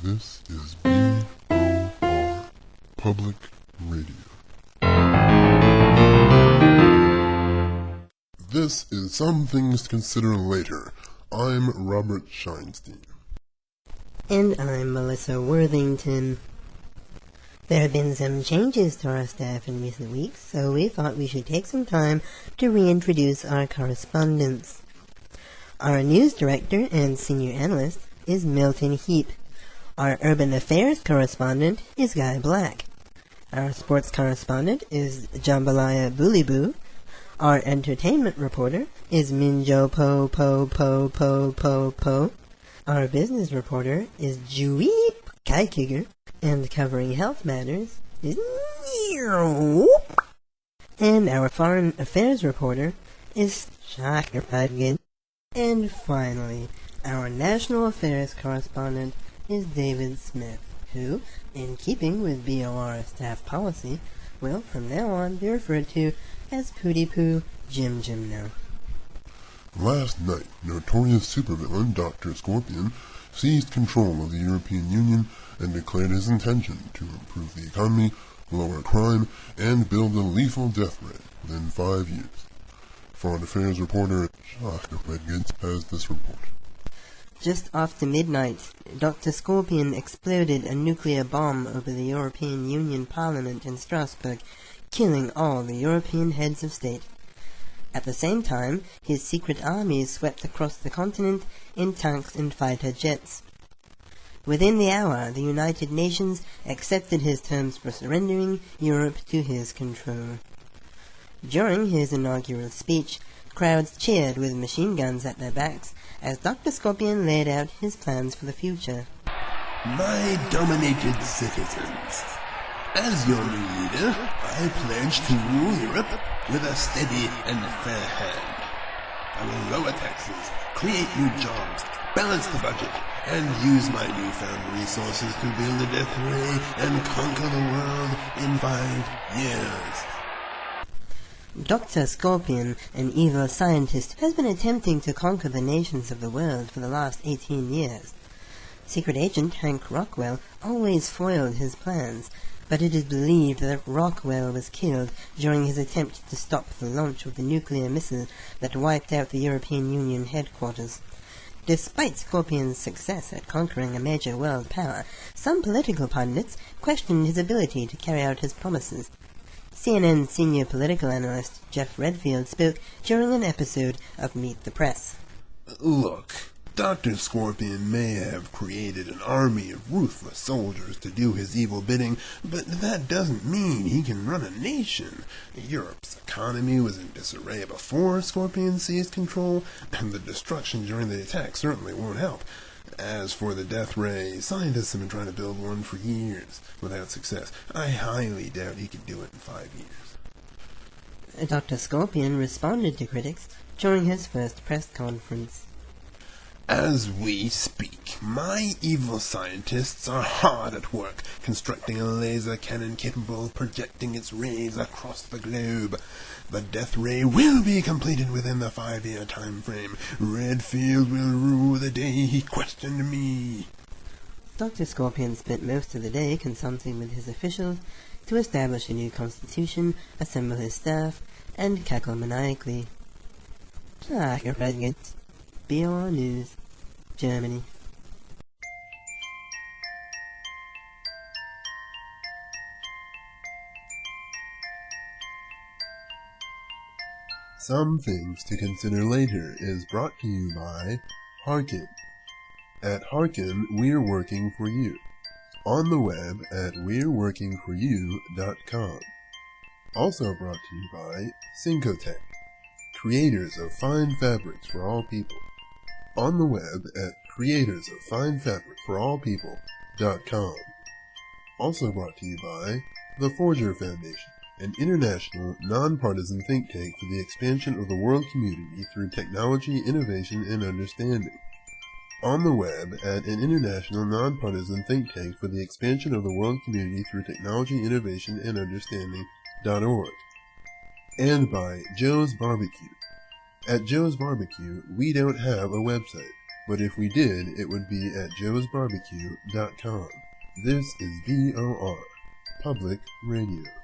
This is BOR Public Radio. This is Some Things to Consider Later. I'm Robert Scheinstein. And I'm Melissa Worthington. There have been some changes to our staff in recent weeks, so we thought we should take some time to reintroduce our correspondents. Our news director and senior analyst is Milton Heap. Our urban affairs correspondent is Guy Black. Our sports correspondent is Jambalaya Booliboo. Our entertainment reporter is Minjo Po Po Po Po Po Po. Our business reporter is Juweep Kaikiger. And covering health matters is and our foreign affairs reporter is Shaka. And finally, our national affairs correspondent is David Smith, who, in keeping with BOR staff policy, will from now on be referred to as Pootie Poo Jim Now. Last night, notorious supervillain Dr. Scorpion seized control of the European Union and declared his intention to improve the economy, lower crime, and build a lethal death rate within 5 years. Foreign Affairs reporter Shaka has this report. Just after midnight, Dr. Scorpion exploded a nuclear bomb over the European Union Parliament in Strasbourg, killing all the European heads of state. At the same time, his secret armies swept across the continent in tanks and fighter jets. Within the hour, the United Nations accepted his terms for surrendering Europe to his control. During his inaugural speech, crowds cheered with machine guns at their backs as Dr. Scorpion laid out his plans for the future. My dominated citizens, as your new leader, I pledge to rule Europe with a steady and fair hand. I will lower taxes, create new jobs, balance the budget, and use my newfound resources to build a death ray and conquer the world in 5 years. Dr. Scorpion, an evil scientist, has been attempting to conquer the nations of the world for the last 18 years. Secret agent Hank Rockwell always foiled his plans, but it is believed that Rockwell was killed during his attempt to stop the launch of the nuclear missile that wiped out the European Union headquarters. Despite Scorpion's success at conquering a major world power, some political pundits questioned his ability to carry out his promises. CNN senior political analyst Jeff Redfield spoke during an episode of Meet the Press. Look, Dr. Scorpion may have created an army of ruthless soldiers to do his evil bidding, but that doesn't mean he can run a nation. Europe's economy was in disarray before Scorpion seized control, and the destruction during the attack certainly won't help. As for the death ray, scientists have been trying to build one for years, without success. I highly doubt he can do it in 5 years. Dr. Scorpion responded to critics during his first press conference. As we speak, my evil scientists are hard at work, constructing a laser cannon capable of projecting its rays across the globe. The death ray will be completed within the 5-year time frame. Redfield will rue the day he questioned me. Dr. Scorpion spent most of the day consulting with his officials to establish a new constitution, assemble his staff, and cackle maniacally. BOR News, Germany. Some Things to Consider Later is brought to you by Harkin. At Harkin, we're working for you. On the web at we'reworkingforyou.com. Also brought to you by Syncotech, creators of fine fabrics for all people. On the web at creatorsoffinefabricforallpeople.com. Also brought to you by the Forger Foundation, an international, non-partisan think tank for the expansion of the world community through technology, innovation, and understanding. On the web at an international, non-partisan think tank for the expansion of the world community through technology, innovation, and understanding.org. And by Joe's Barbecue. At Joe's Barbecue, we don't have a website. but if we did, it would be at joesbarbecue.com. This is BOR Public Radio.